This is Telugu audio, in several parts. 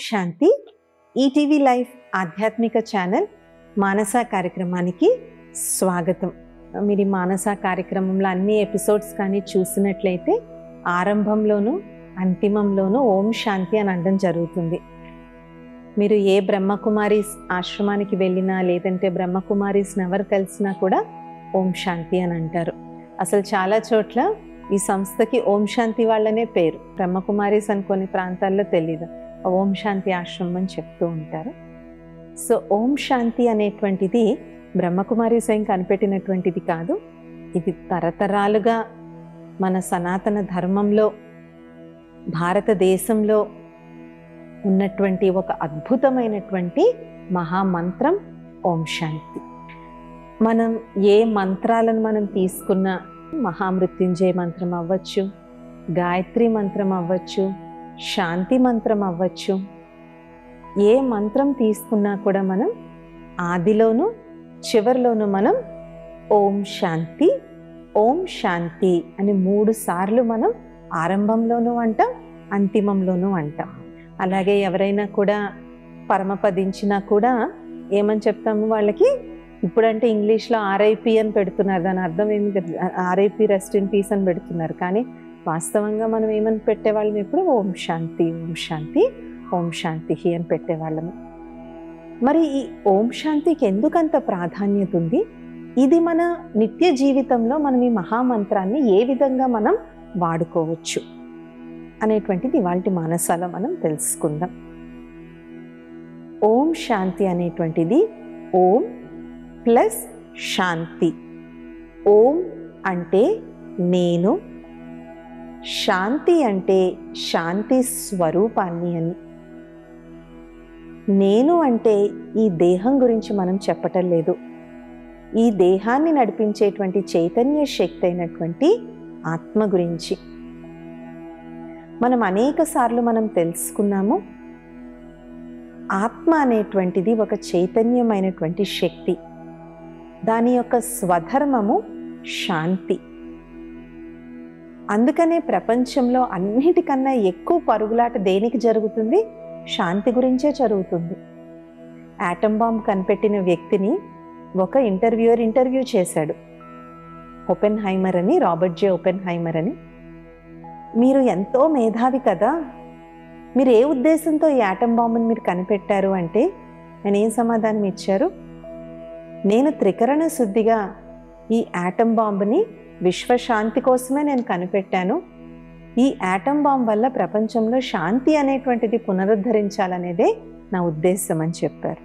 శాంతి. ఈటీవీ లైఫ్ ఆధ్యాత్మిక ఛానల్ మానస కార్యక్రమానికి స్వాగతం. మీరు ఈ మానస కార్యక్రమంలో అన్ని ఎపిసోడ్స్ కానీ చూసినట్లయితే ఆరంభంలోనూ అంతిమంలోనూ ఓం శాంతి అని అనడం జరుగుతుంది. మీరు ఏ బ్రహ్మకుమారీస్ ఆశ్రమానికి వెళ్ళినా లేదంటే బ్రహ్మకుమారీస్ని ఎవరు కలిసినా కూడా ఓం శాంతి అని అంటారు. అసలు చాలా చోట్ల ఈ సంస్థకి ఓం శాంతి వాళ్ళనే పేరు. బ్రహ్మకుమారీస్ అని కొన్ని ప్రాంతాల్లో తెలీదు, ఓం శాంతి ఆశ్రమం అని చెప్తూ ఉంటారు. సో ఓం శాంతి అనేటువంటిది బ్రహ్మకుమారి స్వయం కనిపెట్టినటువంటిది కాదు. ఇది తరతరాలుగా మన సనాతన ధర్మంలో భారతదేశంలో ఉన్నటువంటి ఒక అద్భుతమైనటువంటి మహామంత్రం ఓం శాంతి. మనం ఏ మంత్రాలను మనం తీసుకున్న మహామృత్యుంజయ మంత్రం అవ్వచ్చు, గాయత్రి మంత్రం అవ్వచ్చు, శాంతి మంత్రం అవ్వచ్చు, ఏ మంత్రం తీసుకున్నా కూడా మనం ఆదిలోనూ చివరిలోనూ మనం ఓం శాంతి ఓం శాంతి అని 3 సార్లు మనం ఆరంభంలోనూ అంటాం, అంతిమంలోనూ అంటాం. అలాగే ఎవరైనా కూడా పరమపదించినా కూడా ఏమని చెప్తాము వాళ్ళకి? ఇప్పుడంటే ఇంగ్లీష్లో ఆర్ఐపి అని పెడుతున్నారు, దాని అర్థం ఏమి? ఆర్ఐపి రెస్ట్ ఇన్ పీస్ అని పెడుతున్నారు. కానీ వాస్తవంగా మనం ఏమని పెట్టేవాళ్ళం? ఎప్పుడు ఓం శాంతి ఓం శాంతి ఓం శాంతి అని పెట్టేవాళ్ళము. మరి ఈ ఓం శాంతికి ఎందుకంత ప్రాధాన్యత ఉంది? ఇది మన నిత్య జీవితంలో మనం ఈ మహామంత్రాన్ని ఏ విధంగా మనం వాడుకోవచ్చు అనేటువంటిది ఇవాల్టి మానసాలో మనం తెలుసుకుందాం. ఓం శాంతి అనేటువంటిది ఓం ప్లస్ శాంతి. ఓం అంటే నేను, శాంతి అంటే శాంతి స్వరూపాన్ని అని. నేను అంటే ఈ దేహం గురించి మనం చెప్పటం లేదు, ఈ దేహాన్ని నడిపించేటువంటి చైతన్య శక్తి అయినటువంటి ఆత్మ గురించి. మనం అనేక సార్లు మనం తెలుసుకున్నాము, ఆత్మ అనేటువంటిది ఒక చైతన్యమైనటువంటి శక్తి. దాని యొక్క స్వధర్మము శాంతి. అందుకనే ప్రపంచంలో అన్నిటికన్నా ఎక్కువ పరుగులాట దేనికి జరుగుతుంది? శాంతి గురించే జరుగుతుంది. ఆటం బాంబ్ కనిపెట్టిన వ్యక్తిని ఒక ఇంటర్వ్యూ చేశాడు, ఓపెన్ హైమర్ అని, రాబర్ట్ జే ఓపెన్ హైమర్ అని. మీరు ఎంతో మేధావి కదా, మీరు ఏ ఉద్దేశంతో ఈ ఆటం బాంబుని మీరు కనిపెట్టారు అంటే నేను ఏం సమాధానం ఇచ్చారు? నేను త్రికరణ శుద్ధిగా ఈ ఆటం బాంబుని విశ్వశాంతి కోసమే నేను కనిపెట్టాను. ఈ ఆటం బాంబ్ వల్ల ప్రపంచంలో శాంతి అనేటువంటిది పునరుద్ధరించాలనేదే నా ఉద్దేశం అని చెప్పారు.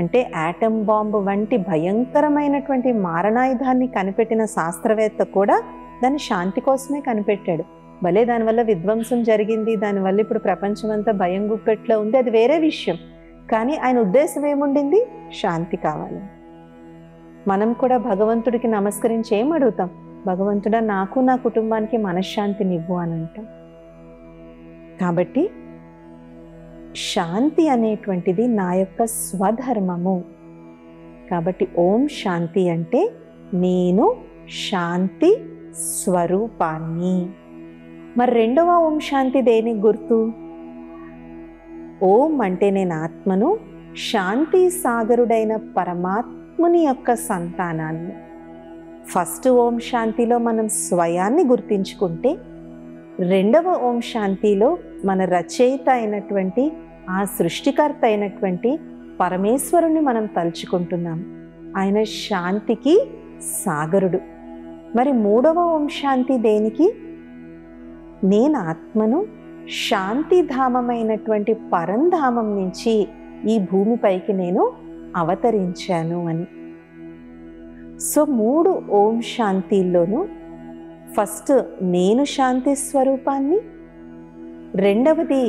అంటే ఆటం బాంబు వంటి భయంకరమైనటువంటి మారణాయుధాన్ని కనిపెట్టిన శాస్త్రవేత్త కూడా దాన్ని శాంతి కోసమే కనిపెట్టాడు. భలే దానివల్ల విధ్వంసం జరిగింది, దానివల్ల ఇప్పుడు ప్రపంచం అంతా భయం గుప్పెట్లో ఉంది, అది వేరే విషయం. కానీ ఆయన ఉద్దేశం ఏముండింది? శాంతి కావాలి. మనం కూడా భగవంతుడికి నమస్కరించి ఏం అడుగుతాం? భగవంతుడా, నాకు నా కుటుంబానికి మనశ్శాంతినివ్వు అని అంటాం. కాబట్టి శాంతి అనేటువంటిది నా యొక్క స్వధర్మము. కాబట్టి ఓం శాంతి అంటే నేను శాంతి స్వరూపాన్ని. మరి రెండవ ఓం శాంతి దేనికి గుర్తు? ఓం అంటే నేను ఆత్మను, శాంతి సాగరుడైన పరమాత్ముని యొక్క సంతానాన్ని. ఫస్ట్ ఓం శాంతిలో మనం స్వయాన్ని గుర్తించుకుంటే, రెండవ ఓం శాంతిలో మన రచయిత అయినటువంటి ఆ సృష్టికర్త అయినటువంటి పరమేశ్వరుని మనం తలుచుకుంటున్నాం. ఆయన శాంతికి సాగరుడు. మరి మూడవ ఓం శాంతి దేనికి? నేను ఆత్మను శాంతిధామమైనటువంటి పరంధామం నుంచి ఈ భూమిపైకి నేను అవతరించాను అని. సో 3 ఓం శాంతిల్లోనూ ఫస్ట్ నేను శాంతి స్వరూపాన్ని, రెండవది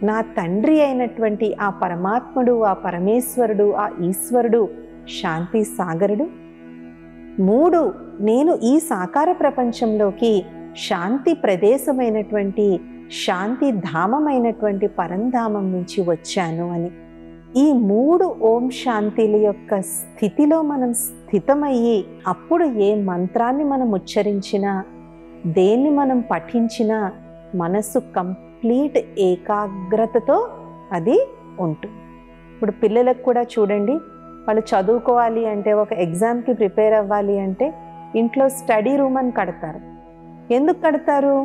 నా తండ్రి అయినటువంటి ఆ పరమాత్ముడు, ఆ పరమేశ్వరుడు, ఆ ఈశ్వరుడు శాంతి సాగరుడు, 3 నేను ఈ సాకార ప్రపంచంలోకి శాంతి ప్రదేశమైనటువంటి శాంతి ధామమైనటువంటి పరంధామం నుంచి వచ్చాను అని. ఈ 3 ఓం శాంతిల యొక్క స్థితిలో మనం స్థితమయ్యి అప్పుడు ఏ మంత్రాన్ని మనం ఉచ్చరించినా, దేన్ని మనం పఠించినా మనస్సు కంప్లీట్ ఏకాగ్రతతో అది ఉంటుంది. ఇప్పుడు పిల్లలకు కూడా చూడండి, వాళ్ళు చదువుకోవాలి అంటే, ఒక ఎగ్జామ్కి ప్రిపేర్ అవ్వాలి అంటే ఇంట్లో స్టడీ రూమ్ అని కడతారు. ఎందుకు కడతారు?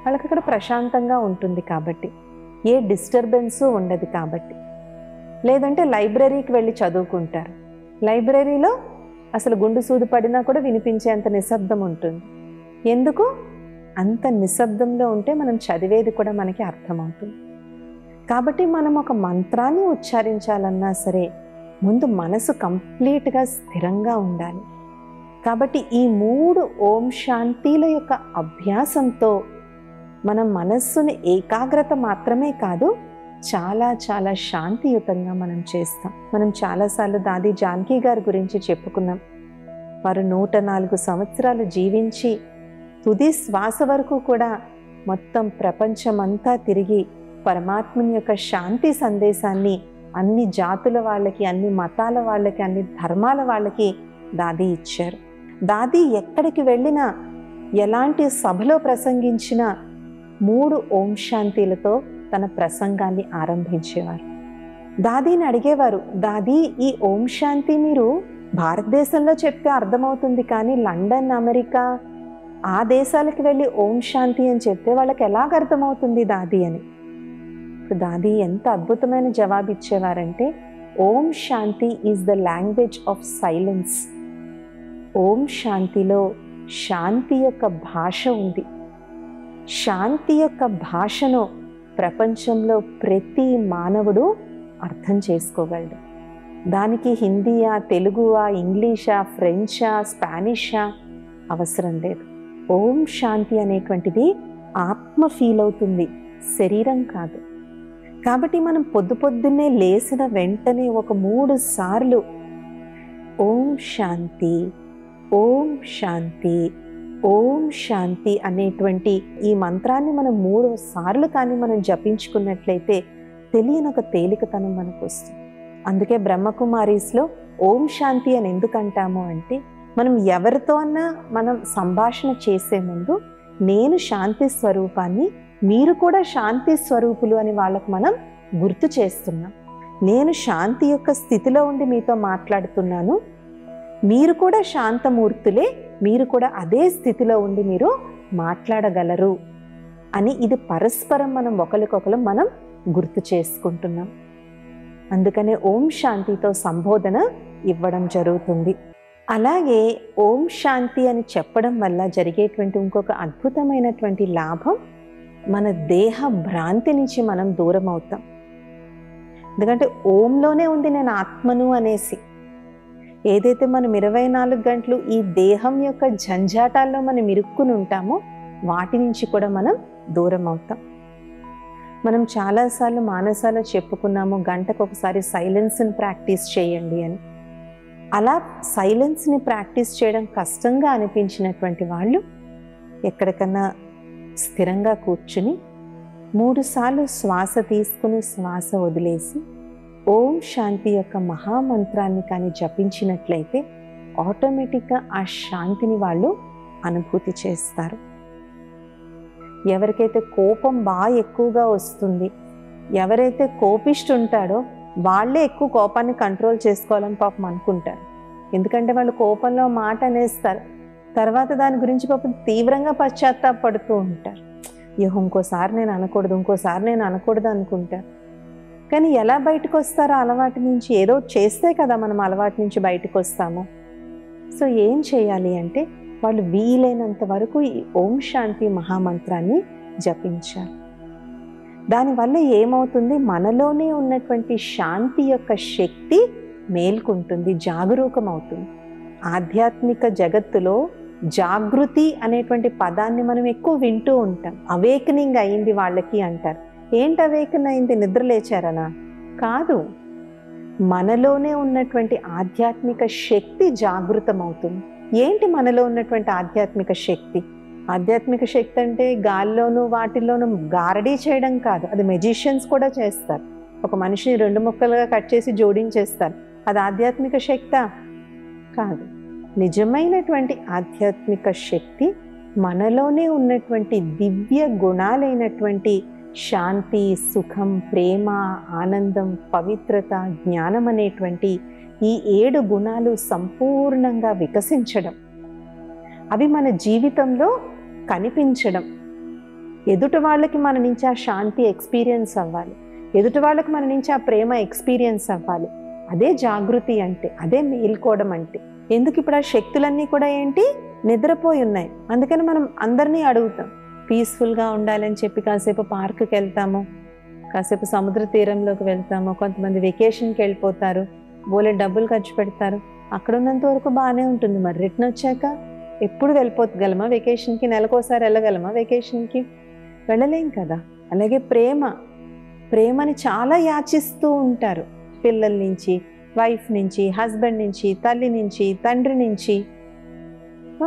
వాళ్ళకి అక్కడ ప్రశాంతంగా ఉంటుంది కాబట్టి, ఏ డిస్టర్బెన్సు ఉండదు కాబట్టి. లేదంటే లైబ్రరీకి వెళ్ళి చదువుకుంటారు. లైబ్రరీలో అసలు గుండు సూది పడినా కూడా వినిపించేంత నిశ్శబ్దం ఉంటుంది. ఎందుకు? అంత నిశ్శబ్దంలో ఉంటే మనం చదివేది కూడా మనకి అర్థమవుతుంది. కాబట్టి మనం ఒక మంత్రాన్ని ఉచ్చారించాలన్నా సరే ముందు మనసు కంప్లీట్గా స్థిరంగా ఉండాలి. కాబట్టి ఈ 3 ఓం శాంతిల యొక్క అభ్యాసంతో మన మనస్సుని ఏకాగ్రత మాత్రమే కాదు, చాలా చాలా శాంతియుతంగా మనం చేస్తాం. మనం చాలాసార్లు దాది జానకి గారి గురించి చెప్పుకున్నాం. వారు 104 సంవత్సరాలు జీవించి తుది శ్వాస వరకు కూడా మొత్తం ప్రపంచమంతా తిరిగి పరమాత్మని యొక్క శాంతి సందేశాన్ని అన్ని జాతుల వాళ్ళకి, అన్ని మతాల వాళ్ళకి, అన్ని ధర్మాల వాళ్ళకి దాది ఇచ్చారు. దాది ఎక్కడికి వెళ్ళినా, ఎలాంటి సభలో ప్రసంగించినా 3 ఓం శాంతిలతో తన ప్రసంగాన్ని ఆరంభించేవారు. దాదీని అడిగేవారు, దాది ఈ ఓం శాంతి మీరు భారతదేశంలో చెప్తే అర్థమవుతుంది, కానీ లండన్, అమెరికా ఆ దేశాలకు వెళ్ళి ఓం శాంతి అని చెప్తే వాళ్ళకి ఎలాగ అర్థమవుతుంది దాది అని. ఇప్పుడు దాది ఎంత అద్భుతమైన జవాబు ఇచ్చేవారంటే, Om Shanti is the language of silence. Om శాంతిలో శాంతి యొక్క భాష ఉంది. శాంతి యొక్క భాషను ప్రపంచంలో ప్రతి మానవుడు అర్థం చేసుకోగలడు. దానికి హిందీయా, తెలుగువా, ఇంగ్లీషా, ఫ్రెంచా, స్పానిషా అవసరం లేదు. ఓం శాంతి అనేటువంటిది ఆత్మ ఫీల్ అవుతుంది, శరీరం కాదు. కాబట్టి మనం పొద్దున్నే లేచిన వెంటనే ఒక 3 సార్లు ఓం శాంతి, ఓం శాంతి, ఓం శాంతి అనేటువంటి ఈ మంత్రాన్ని మనం 3 సార్లు కానీ మనం జపించుకున్నట్లయితే తెలియని ఒక తేలికతనం మనకు వస్తుంది. అందుకే బ్రహ్మకుమారీస్లో ఓం శాంతి అని ఎందుకంటాము అంటే, మనం ఎవరితో అన్నా మనం సంభాషణ చేసే ముందు నేను శాంతి స్వరూపాన్ని, మీరు కూడా శాంతి స్వరూపులు అని వాళ్ళకు మనం గుర్తు చేస్తున్నాం. నేను శాంతి యొక్క స్థితిలో ఉండి మీతో మాట్లాడుతున్నాను, మీరు కూడా శాంతమూర్తులే, మీరు కూడా అదే స్థితిలో ఉండి మీరు మాట్లాడగలరు అని ఇది పరస్పరం మనం ఒకరికొకరు మనం గుర్తు చేసుకుంటున్నాం. అందుకనే ఓం శాంతితో సంబోధన ఇవ్వడం జరుగుతుంది. అలాగే ఓం శాంతి అని చెప్పడం వల్ల జరిగేటువంటి ఇంకొక అద్భుతమైనటువంటి లాభం, మన దేహ భ్రాంతి నుంచి మనం దూరం అవుతాం. ఎందుకంటే ఓంలోనే ఉంది నేను ఆత్మను అనేసి. ఏదైతే మనం 24 గంటలు ఈ దేహం యొక్క జంజాటాల్లో మనం ఇరుక్కుని ఉంటామో వాటి నుంచి కూడా మనం దూరం అవుతాం. మనం చాలాసార్లు మానసాలో చెప్పుకున్నాము, గంటకు ఒకసారి సైలెన్స్ని ప్రాక్టీస్ చేయండి అని. అలా సైలెన్స్ని ప్రాక్టీస్ చేయడం కష్టంగా అనిపించినటువంటి వాళ్ళు ఎక్కడికన్నా స్థిరంగా కూర్చుని 3 సార్లు శ్వాస తీసుకుని శ్వాస వదిలేసి ఓం శాంతి యొక్క మహామంత్రాన్ని కానీ జపించినట్లయితే ఆటోమేటిక్గా ఆ శాంతిని వాళ్ళు అనుభూతి చేస్తారు. ఎవరికైతే కోపం బాగా ఎక్కువగా వస్తుంది, ఎవరైతే కోపిష్టి ఉంటాడో వాళ్ళే ఎక్కువ కోపాన్ని కంట్రోల్ చేసుకోవాలని పాపం అనుకుంటారు. ఎందుకంటే వాళ్ళు కోపంలో మాట అనేస్తారు, తర్వాత దాని గురించి పాపం తీవ్రంగా పశ్చాత్తాపడుతూ ఉంటారు. ఇంకోసారి నేను అనకూడదు అనుకుంటారు. కానీ ఎలా బయటకు వస్తారో అలవాటు నుంచి? ఏదో చేస్తే కదా మనం అలవాటు నుంచి బయటకు వస్తాము. సో ఏం చేయాలి అంటే, వాళ్ళు వీలైనంత వరకు ఈ ఓం శాంతి మహామంత్రాన్ని జపించాలి. దానివల్ల ఏమవుతుంది, మనలోనే ఉన్నటువంటి శాంతి యొక్క శక్తి మేల్కొంటుంది, జాగరూకం అవుతుంది. ఆధ్యాత్మిక జగత్తులో జాగృతి అనేటువంటి పదాన్ని మనం ఎక్కువ వింటూ ఉంటాం. అవేకనింగ్ అయింది వాళ్ళకి అంటారు. ఏంటి అవేకన్ అయింది? నిద్ర లేచారనా? కాదు, మనలోనే ఉన్నటువంటి ఆధ్యాత్మిక శక్తి జాగృతం అవుతుంది. ఏంటి మనలో ఉన్నటువంటి ఆధ్యాత్మిక శక్తి? ఆధ్యాత్మిక శక్తి అంటే గాల్లోనూ వాటిల్లోనూ గారడీ చేయడం కాదు. అది మెజిషియన్స్ కూడా చేస్తారు. ఒక మనిషిని 2 ముక్కలుగా కట్ చేసి జోడించేస్తారు. అది ఆధ్యాత్మిక శక్తా? కాదు. నిజమైనటువంటి ఆధ్యాత్మిక శక్తి మనలోనే ఉన్నటువంటి దివ్య గుణాలైనటువంటి శాంతి, సుఖం, ప్రేమ, ఆనందం, పవిత్రత, జ్ఞానం అనేటువంటి ఈ 7 గుణాలు సంపూర్ణంగా వికసించడం, అవి మన జీవితంలో కనిపించడం, ఎదుటి వాళ్ళకి మన నుంచి ఆ శాంతి ఎక్స్పీరియన్స్ అవ్వాలి, ఎదుటి వాళ్ళకి మన నుంచి ఆ ప్రేమ ఎక్స్పీరియన్స్ అవ్వాలి. అదే జాగృతి అంటే, అదే మేల్కోవడం అంటే. ఎందుకు ఇప్పుడు ఆ శక్తులన్నీ కూడా ఏంటి, నిద్రపోయి ఉన్నాయి. అందుకని మనం అందరినీ అడుగుతాం, పీస్ఫుల్గా ఉండాలని చెప్పి కాసేపు పార్కుకి వెళ్తాము, కాసేపు సముద్ర తీరంలోకి వెళ్తాము, కొంతమంది వెకేషన్కి వెళ్ళిపోతారు, బోలే డబ్బులు ఖర్చు పెడతారు. అక్కడ ఉన్నంత వరకు బాగానే ఉంటుంది. మరి రిటర్న్ వచ్చాక ఎప్పుడు వెళ్ళిపోగలమా వెకేషన్కి? నెలకోసారి వెళ్ళగలమా వెకేషన్కి? వెళ్ళలేం కదా. అలాగే ప్రేమని చాలా యాచిస్తూ ఉంటారు. పిల్లల నుంచి, వైఫ్ నుంచి, హస్బెండ్ నుంచి, తల్లి నుంచి, తండ్రి నుంచి,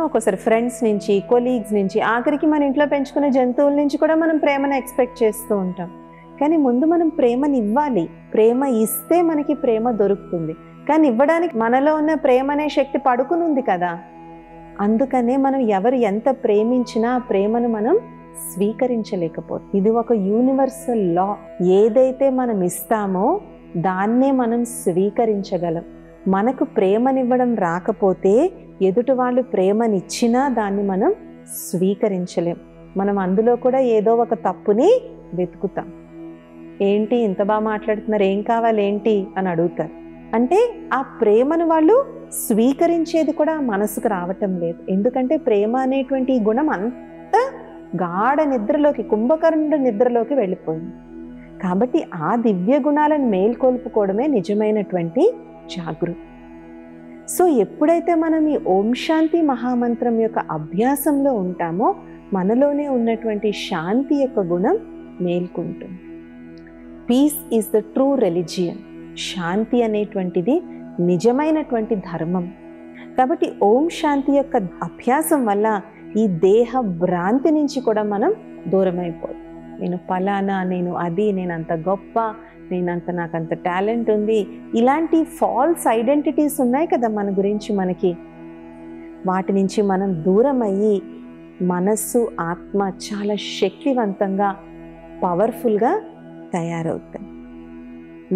ఒక్కోసారి ఫ్రెండ్స్ నుంచి, కొలీగ్స్ నుంచి, ఆఖరికి మన ఇంట్లో పెంచుకునే జంతువుల నుంచి కూడా మనం ప్రేమను ఎక్స్పెక్ట్ చేస్తూ ఉంటాం. కానీ ముందు మనం ప్రేమని ఇవ్వాలి. ప్రేమ ఇస్తే మనకి ప్రేమ దొరుకుతుంది. కానీ ఇవ్వడానికి మనలో ఉన్న ప్రేమ అనే శక్తి పడుకుని ఉంది కదా. అందుకనే మనం ఎవరు ఎంత ప్రేమించినా ఆ ప్రేమను మనం స్వీకరించలేకపోతే. ఇది ఒక యూనివర్సల్ లా. ఏదైతే మనం ఇస్తామో దాన్నే మనం స్వీకరించగలం. మనకు ప్రేమనివ్వడం రాకపోతే ఎదుటి వాళ్ళు ప్రేమనిచ్చినా దాన్ని మనం స్వీకరించలేం. మనం అందులో కూడా ఏదో ఒక తప్పుని వెతుకుతాం. ఏంటి ఇంత బాగా మాట్లాడుతున్నారు, ఏం కావాలి ఏంటి అని అడుగుతారు. అంటే ఆ ప్రేమను వాళ్ళు స్వీకరించేది కూడా మనసుకు రావటం లేదు. ఎందుకంటే ప్రేమ అనేటువంటి ఈ గుణం అంత గాఢ నిద్రలోకి, కుంభకర్ణుడి నిద్రలోకి వెళ్ళిపోయింది. కాబట్టి ఆ దివ్య గుణాలను మేల్కొల్పుకోవడమే నిజమైనటువంటి జాగృతి. సో ఎప్పుడైతే మనం ఈ ఓం శాంతి మహామంత్రం యొక్క అభ్యాసంలో ఉంటామో మనలోనే ఉన్నటువంటి శాంతి యొక్క గుణం మేల్కొంటుంది. Peace is the true religion. శాంతి అనేటువంటిది నిజమైనటువంటి ధర్మం. కాబట్టి ఓం శాంతి యొక్క అభ్యాసం వల్ల ఈ దేహ భ్రాంతి నుంచి కూడా మనం దూరం అయిపోతాం. నేను ఫలానా, నేను అది, నేను అంత గొప్ప, నాకంత టాలెంట్ ఉంది, ఇలాంటి ఫాల్స్ ఐడెంటిటీస్ ఉన్నాయి కదా మన గురించి మనకి. వాటి నుంచి మనం దూరం అయ్యి మనస్సు, ఆత్మ చాలా శక్తివంతంగా, పవర్ఫుల్గా తయారవుతాయి.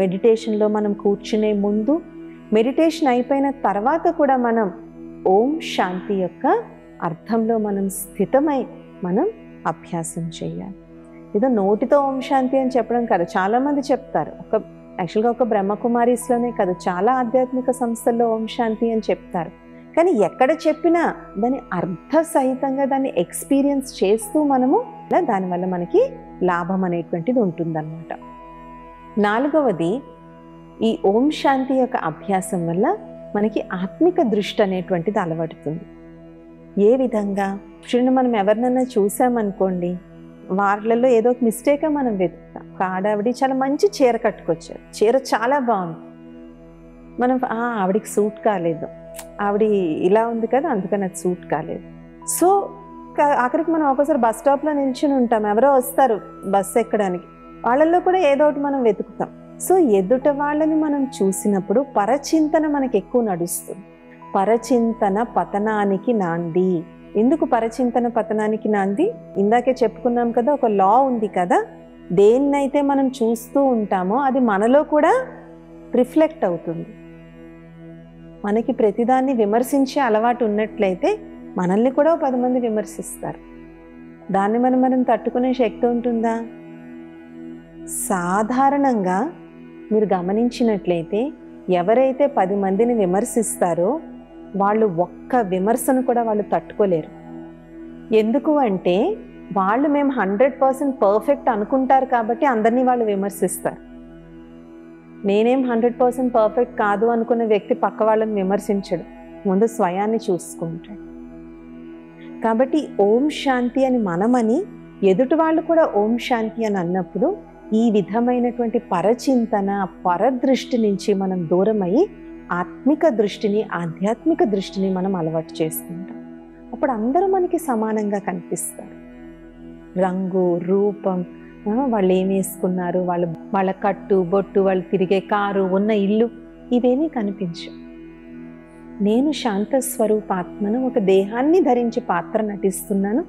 మెడిటేషన్లో మనం కూర్చునే ముందు, మెడిటేషన్ అయిపోయిన తర్వాత కూడా మనం ఓం శాంతి యొక్క అర్థంలో మనం స్థితమై మనం అభ్యాసం చేయాలి. ఏదో నోటితో ఓం శాంతి అని చెప్పడం కాదు. చాలామంది చెప్తారు. యాక్చువల్గా ఒక బ్రహ్మకుమారీస్లోనే కాదు, చాలా ఆధ్యాత్మిక సంస్థల్లో ఓం శాంతి అని చెప్తారు. కానీ ఎక్కడ చెప్పినా దాన్ని అర్థ సహితంగా దాన్ని ఎక్స్పీరియన్స్ చేస్తూ మనము దానివల్ల మనకి లాభం అనేటువంటిది ఉంటుందన్నమాట. 4వది, ఈ ఓం శాంతి యొక్క అభ్యాసం వల్ల మనకి ఆత్మిక దృష్టి అనేటువంటిది అలవడుతుంది. ఏ విధంగా? చూడండి, మనం ఎవరినైనా చూసామనుకోండి, వాళ్ళలో ఏదో ఒక మిస్టేక్గా మనం వెతుకుతాం. ఒక ఆడావిడి చాలా మంచి చీర కట్టుకొచ్చారు, చీర చాలా బాగుంది, మనం ఆవిడికి సూట్ కాలేదు, ఆవిడ ఇలా ఉంది కదా అందుకని అది సూట్ కాలేదు. సో ఆఖరికి మనం ఒకసారి బస్ స్టాప్లో నిల్చుని ఉంటాం, ఎవరో వస్తారు బస్సు ఎక్కడానికి, వాళ్ళల్లో కూడా ఏదో ఒకటి మనం వెతుకుతాం. సో ఎదుట వాళ్ళని మనం చూసినప్పుడు పరచింతన మనకి ఎక్కువ నడుస్తుంది. పరచింతన పతనానికి నాంది. ఎందుకు పరచింతన పతనానికి నాంది? ఇందాకే చెప్పుకున్నాం కదా, ఒక లా ఉంది కదా, దేన్నైతే మనం చూస్తూ ఉంటామో అది మనలో కూడా రిఫ్లెక్ట్ అవుతుంది. మనకి ప్రతిదాన్ని విమర్శించే అలవాటు ఉన్నట్లయితే మనల్ని కూడా 10 మంది విమర్శిస్తారు. దాన్ని మనం తట్టుకునే శక్తి ఉంటుందా? సాధారణంగా మీరు గమనించినట్లయితే ఎవరైతే 10 మందిని విమర్శిస్తారో వాళ్ళు ఒక్క విమర్శను కూడా వాళ్ళు తట్టుకోలేరు. ఎందుకు అంటే వాళ్ళు మేము 100% పర్ఫెక్ట్ అనుకుంటారు కాబట్టి అందరినీ వాళ్ళు విమర్శిస్తారు. నేనేం 100% పర్ఫెక్ట్ కాదు అనుకున్న వ్యక్తి పక్క వాళ్ళని విమర్శించడు, ముందు స్వయాన్ని చూసుకుంటాడు. కాబట్టి ఓం శాంతి అని మనమని ఎదుటి వాళ్ళు కూడా ఓం శాంతి అని అన్నప్పుడు ఈ విధమైనటువంటి పరచింతన, పరదృష్టి నుంచి మనం దూరమయ్యి ఆత్మిక దృష్టిని, ఆధ్యాత్మిక దృష్టిని మనం అలవాటు చేసుకుంటాం. అప్పుడు అందరూ మనకి సమానంగా కనిపిస్తారు. రంగు, రూపం, వాళ్ళు ఏం వేసుకున్నారు, వాళ్ళ కట్టు బొట్టు, వాళ్ళు తిరిగే కారు, ఉన్న ఇల్లు, ఇవేమీ కనిపించవు. నేను శాంత స్వరూపాత్మను, ఒక దేహాన్ని ధరించి పాత్ర నటిస్తున్నాను,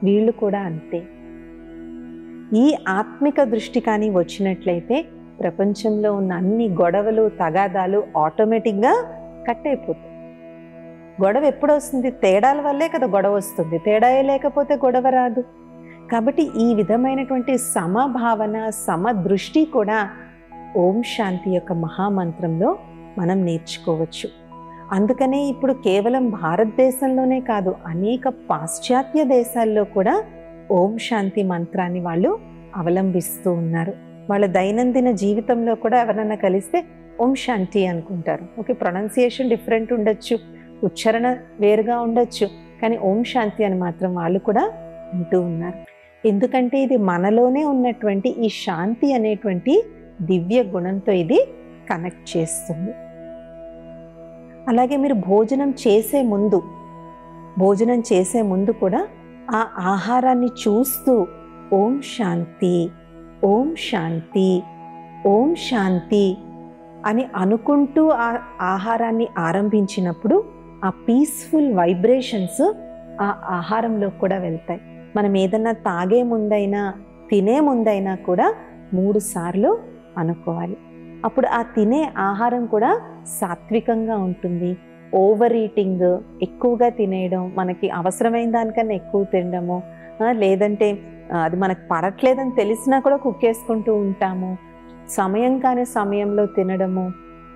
వీళ్ళు కూడా అంతే. ఈ ఆత్మిక దృష్టి కానీ వచ్చినట్లయితే ప్రపంచంలో ఉన్న అన్ని గొడవలు తగాదాలు ఆటోమేటిక్గా కట్ అయిపోతాయి. గొడవ ఎప్పుడు వస్తుంది? తేడాల వల్లే కదా గొడవ వస్తుంది. తేడా లేకపోతే గొడవ రాదు. కాబట్టి ఈ విధమైనటువంటి సమభావన సమదృష్టి కూడా ఓం శాంతి యొక్క మహామంత్రంలో మనం నేర్చుకోవచ్చు. అందుకనే ఇప్పుడు కేవలం భారతదేశంలోనే కాదు, అనేక పాశ్చాత్య దేశాల్లో కూడా ఓం శాంతి మంత్రాన్ని వాళ్ళు అవలంబిస్తూ ఉన్నారు. వాళ్ళ దైనందిన జీవితంలో కూడా ఎవరన్నా కలిస్తే ఓం శాంతి అనుకుంటారు. ఓకే, ప్రొనౌన్సియేషన్ డిఫరెంట్ ఉండొచ్చు, ఉచ్చారణ వేరుగా ఉండొచ్చు, కానీ ఓం శాంతి అని మాత్రం వాళ్ళు కూడా అంటూ ఉన్నారు. ఎందుకంటే ఇది మనలోనే ఉన్నటువంటి ఈ శాంతి అనేటువంటి దివ్య గుణంతో ఇది కనెక్ట్ చేస్తుంది. అలాగే మీరు భోజనం చేసే ముందు కూడా ఆ ఆహారాన్ని చూస్తూ ఓం శాంతి, ఓం శాంతి, ఓం శాంతి అని అనుకుంటూ ఆ ఆహారాన్ని ఆరంభించినప్పుడు ఆ పీస్ఫుల్ వైబ్రేషన్స్ ఆ ఆహారంలో కూడా వెళ్తాయి. మనం ఏదన్నా తాగే ముందైనా తినే ముందైనా కూడా 3 సార్లు అనుకోవాలి. అప్పుడు ఆ తినే ఆహారం కూడా సాత్వికంగా ఉంటుంది. ఓవర్ ఈటింగ్, ఎక్కువగా తినేయడం, మనకి అవసరమైన దానికన్నా ఎక్కువ తినడము, లేదంటే అది మనకు పడట్లేదని తెలిసినా కూడా కుక్కేసుకుంటూ ఉంటాము, సమయం కాని సమయంలో తినడము,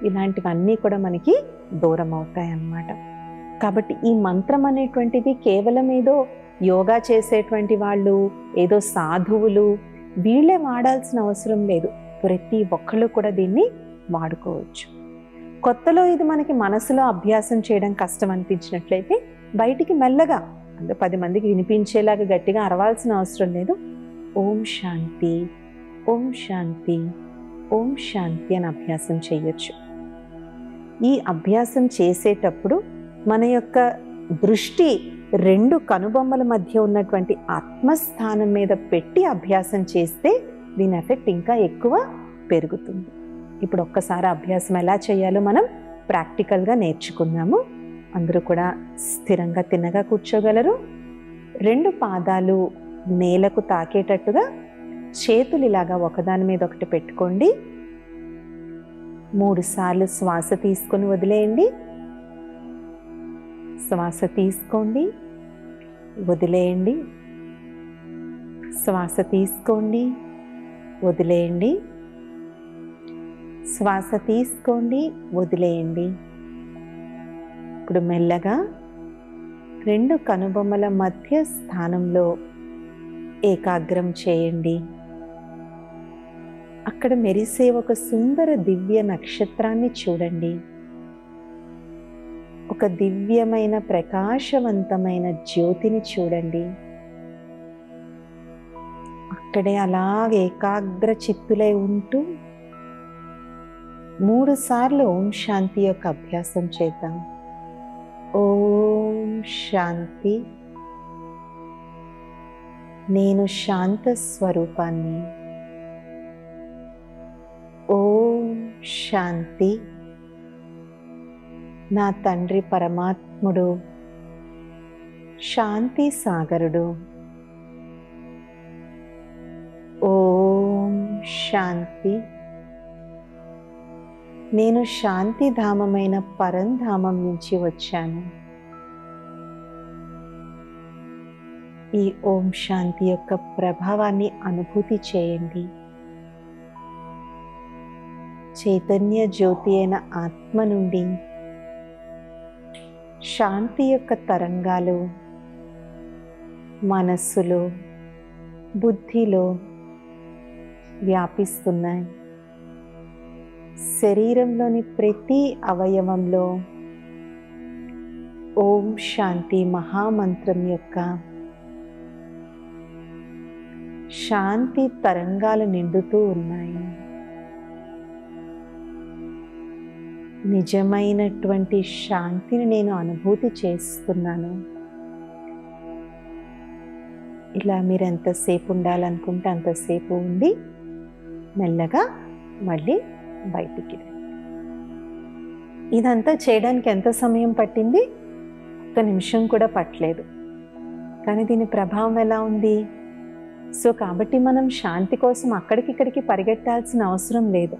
ఇలాంటివన్నీ కూడా మనకి దూరం అవుతాయి అన్నమాట. కాబట్టి ఈ మంత్రం అనేటువంటిది కేవలం ఏదో యోగా చేసేటువంటి వాళ్ళు, ఏదో సాధువులు వీళ్ళే వాడాల్సిన అవసరం లేదు. ప్రతి ఒక్కళ్ళు కూడా దీన్ని వాడుకోవచ్చు. కొత్తలో ఇది మనకి మనసులో అభ్యాసం చేయడం కష్టం అనిపించినట్లయితే బయటికి మెల్లగా, అంటే 10 మందికి వినిపించేలాగా గట్టిగా అరవాల్సిన అవసరం లేదు. ఓం శాంతి, ఓం శాంతి, ఓం శాంతి అని అభ్యాసం చేయొచ్చు. ఈ అభ్యాసం చేసేటప్పుడు మన యొక్క దృష్టి 2 కనుబొమ్మల మధ్య ఉన్నటువంటి ఆత్మస్థానం మీద పెట్టి అభ్యాసం చేస్తే దీని ఎఫెక్ట్ ఇంకా ఎక్కువ పెరుగుతుంది. ఇప్పుడు ఒక్కసారి అభ్యాసం ఎలా చేయాలో మనం ప్రాక్టికల్గా నేర్చుకుందాము. అందరూ కూడా స్థిరంగా తిన్నగా కూర్చోగలరు. 2 పాదాలు నేలకు తాకేటట్టుగా చేతులు ఇలాగా ఒకదాని మీద ఒకటి పెట్టుకోండి. 3 సార్లు శ్వాస తీసుకొని వదిలేయండి. శ్వాస తీసుకోండి, వదిలేయండి. శ్వాస తీసుకోండి, వదిలేయండి. శ్వాస తీసుకోండి, వదిలేయండి. ఇప్పుడు మెల్లగా 2 కనుబొమ్మల మధ్య స్థానంలో ఏకాగ్రం చేయండి. అక్కడ మెరిసే ఒక సుందర దివ్య నక్షత్రాన్ని చూడండి. ఒక దివ్యమైన ప్రకాశవంతమైన జ్యోతిని చూడండి. అక్కడే అలాగే ఏకాగ్ర చిత్తులై ఉంటూ 3 సార్లు ఓం శాంతి యొక్క అభ్యాసం చేద్దాం. ఓం శాంతి. నేను శాంత స్వరూపాన్ని. ఓం శాంతి. నా తండ్రి పరమాత్ముడు శాంతి సాగరుడు. ఓం శాంతి. నేను శాంతిధామమైన పరంధామం నుంచి వచ్చాను. ఈ ఓం శాంతి యొక్క ప్రభావాన్ని అనుభూతి చేయండి. చైతన్య జ్యోతి అయిన ఆత్మ నుండి శాంతి యొక్క తరంగాలు మనస్సులో, బుద్ధిలో వ్యాపిస్తున్నాయి. శరీరంలోని ప్రతి అవయవంలో ఓం శాంతి మహామంత్రం యొక్క శాంతి తరంగాలు నిండుతూ ఉన్నాయి. నిజమైనటువంటి శాంతిని నేను అనుభూతి చేస్తున్నాను. ఇలా మీరు ఎంతసేపు ఉండాలనుకుంటే అంతసేపు ఉండి మెల్లగా మళ్ళీ బయటికి. ఇదంతా చేయడానికి ఎంత సమయం పట్టింది? 1 నిమిషం కూడా పట్టలేదు. కానీ దీని ప్రభావం ఎలా ఉంది? సో కాబట్టి మనం శాంతి కోసం అక్కడికిక్కడికి పరిగెట్టాల్సిన అవసరం లేదు,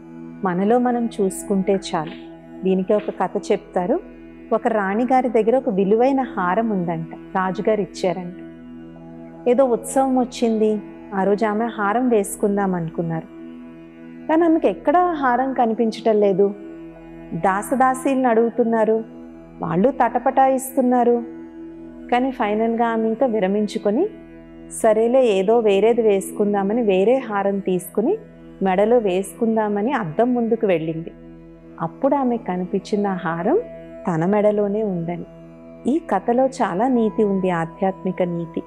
మనలో మనం చూసుకుంటే చాలు. దీనికి ఒక కథ చెప్తారు. ఒక రాణిగారి దగ్గర ఒక విలువైన హారం ఉందంట, రాజుగారు ఇచ్చారంట. ఏదో ఉత్సవం వచ్చింది, ఆ రోజు ఆమె హారం వేసుకుందాం అనుకున్నారు. కానీ ఆమెకు ఎక్కడా హారం కనిపించటం లేదు. దాసదాసీలను అడుగుతున్నారు, వాళ్ళు తటపటాయిస్తున్నారు. కానీ ఫైనల్గా ఆమె ఇంకా విరమించుకొని, సరేలే ఏదో వేరేది వేసుకుందామని వేరే హారం తీసుకుని మెడలో వేసుకుందామని అద్దం ముందుకు వెళ్ళింది. అప్పుడు ఆమె కనిపించిన ఆ హారం తన మెడలోనే ఉందని. ఈ కథలో చాలా నీతి ఉంది, ఆధ్యాత్మిక నీతి.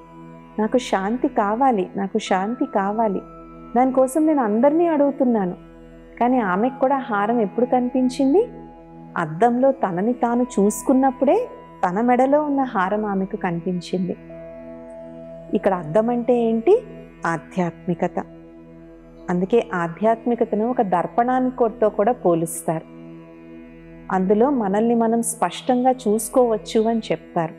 నాకు శాంతి కావాలి, నాకు శాంతి కావాలి, దానికోసం నేను అందరినీ అడుగుతున్నాను. కానీ ఆమెకు కూడా హారం ఎప్పుడు కనిపించింది? అద్దంలో తనని తాను చూసుకున్నప్పుడే తన మెడలో ఉన్న హారం ఆమెకు కనిపించింది. ఇక్కడ అద్దం అంటే ఏంటి? ఆధ్యాత్మికత. అందుకే ఆధ్యాత్మికతను ఒక దర్పణానితో కూడా పోలుస్తారు. అందులో మనల్ని మనం స్పష్టంగా చూసుకోవచ్చు అని చెప్తారు.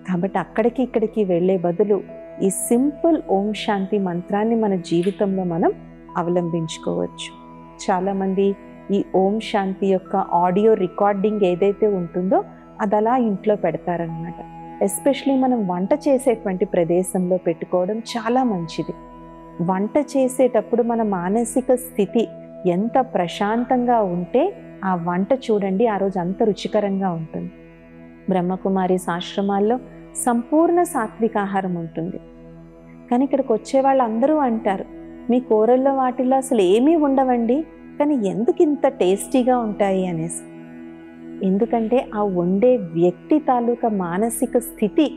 కాబట్టి అక్కడికి ఇక్కడికి వెళ్ళే బదులు ఈ సింపుల్ ఓం శాంతి మంత్రాన్ని మన జీవితంలో మనం అవలంబించుకోవచ్చు. చాలామంది ఈ ఓం శాంతి యొక్క ఆడియో రికార్డింగ్ ఏదైతే ఉంటుందో అది అలా ఇంట్లో పెడతారనమాట. ఎస్పెషలీ మనం వంట చేసేటువంటి ప్రదేశంలో పెట్టుకోవడం చాలా మంచిది. వంట చేసేటప్పుడు మన మానసిక స్థితి ఎంత ప్రశాంతంగా ఉంటే ఆ వంట చూడండి ఆ రోజు అంత రుచికరంగా ఉంటుంది. బ్రహ్మకుమారీస్ ఆశ్రమాల్లో సంపూర్ణ సాత్విక ఆహారం ఉంటుంది. కానీ ఇక్కడికి వచ్చే వాళ్ళు అందరూ అంటారు, మీ కూరల్లో వాటిల్లో అసలు ఏమీ ఉండవండి, కానీ ఎందుకు ఇంత టేస్టీగా ఉంటాయి అనేసి. ఎందుకంటే ఆ వండే వ్యక్తి తాలూకా మానసిక స్థితి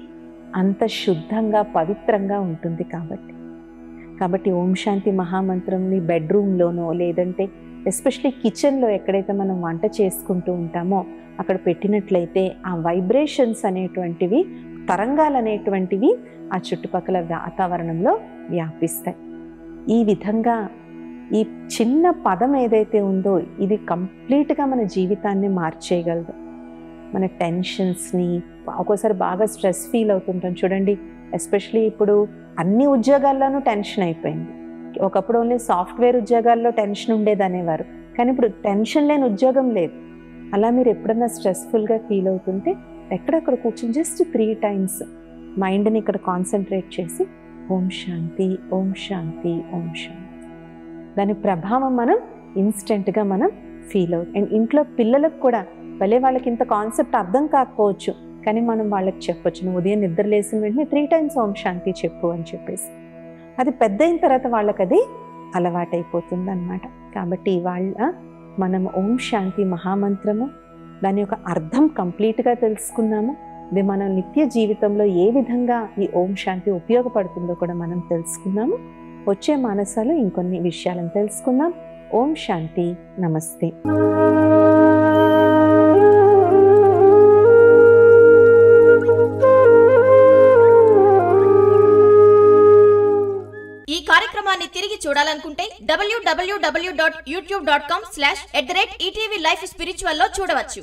అంత శుద్ధంగా పవిత్రంగా ఉంటుంది కాబట్టి ఓం శాంతి మహామంత్రంని బెడ్రూమ్లోనో లేదంటే ఎస్పెషలీ కిచెన్లో ఎక్కడైతే మనం వంట చేసుకుంటూ ఉంటామో అక్కడ పెట్టినట్లయితే ఆ వైబ్రేషన్స్ అనేటువంటివి, తరంగాలు అనేటువంటివి ఆ చుట్టుపక్కల వాతావరణంలో వ్యాపిస్తాయి. ఈ విధంగా ఈ చిన్న పదం ఏదైతే ఉందో ఇది కంప్లీట్గా మన జీవితాన్ని మార్చేయగలదు. మన టెన్షన్స్ని, ఒక్కోసారి బాగా స్ట్రెస్ ఫీల్ అవుతుంటాం చూడండి. ఎస్పెషలీ ఇప్పుడు అన్ని ఉద్యోగాల్లోనూ టెన్షన్ అయిపోయింది. ఒకప్పుడు ఓన్లీ సాఫ్ట్వేర్ ఉద్యోగాల్లో టెన్షన్ ఉండేదనేవారు, కానీ ఇప్పుడు టెన్షన్ లేని ఉద్యోగం లేదు. అలా మీరు ఎప్పుడన్నా స్ట్రెస్ఫుల్గా ఫీల్ అవుతుంటే ఎక్కడక్కడ కూర్చొని జస్ట్ 3 times మైండ్ని ఇక్కడ కాన్సన్ట్రేట్ చేసి ఓం శాంతి, ఓం శాంతి, ఓం శాంతి, దాని ప్రభావం మనం ఇన్స్టెంట్గా మనం ఫీల్ అవుతాం. అండ్ ఇంట్లో పిల్లలకు కూడా భలే వాళ్ళకి ఇంత కాన్సెప్ట్ అర్థం కాకపోవచ్చు, కానీ మనం వాళ్ళకి చెప్పొచ్చు, నువ్వు ఉదయం నిద్ర లేసిన వెంటనే 3 times ఓం శాంతి చెప్పు అని చెప్పేసి. అది పెద్ద అయిన తర్వాత వాళ్ళకి అది అలవాటైపోతుంది అన్నమాట. కాబట్టి ఇవాళ మనం ఓం శాంతి మహామంత్రము దాని యొక్క అర్థం కంప్లీట్గా తెలుసుకున్నాము. ఇది మన నిత్య జీవితంలో ఏ విధంగా ఈ ఓం శాంతి ఉపయోగపడుతుందో కూడా మనం తెలుసుకున్నాము. వచ్చే మానసాలు ఇంకొన్ని విషయాలను తెలుసుకుందాం. ఓం శాంతి, నమస్తే. ఈ కార్యక్రమాన్ని తిరిగి చూడాలనుకుంటే www.youtube.com/@ETV Life Spiritual లో చూడవచ్చు.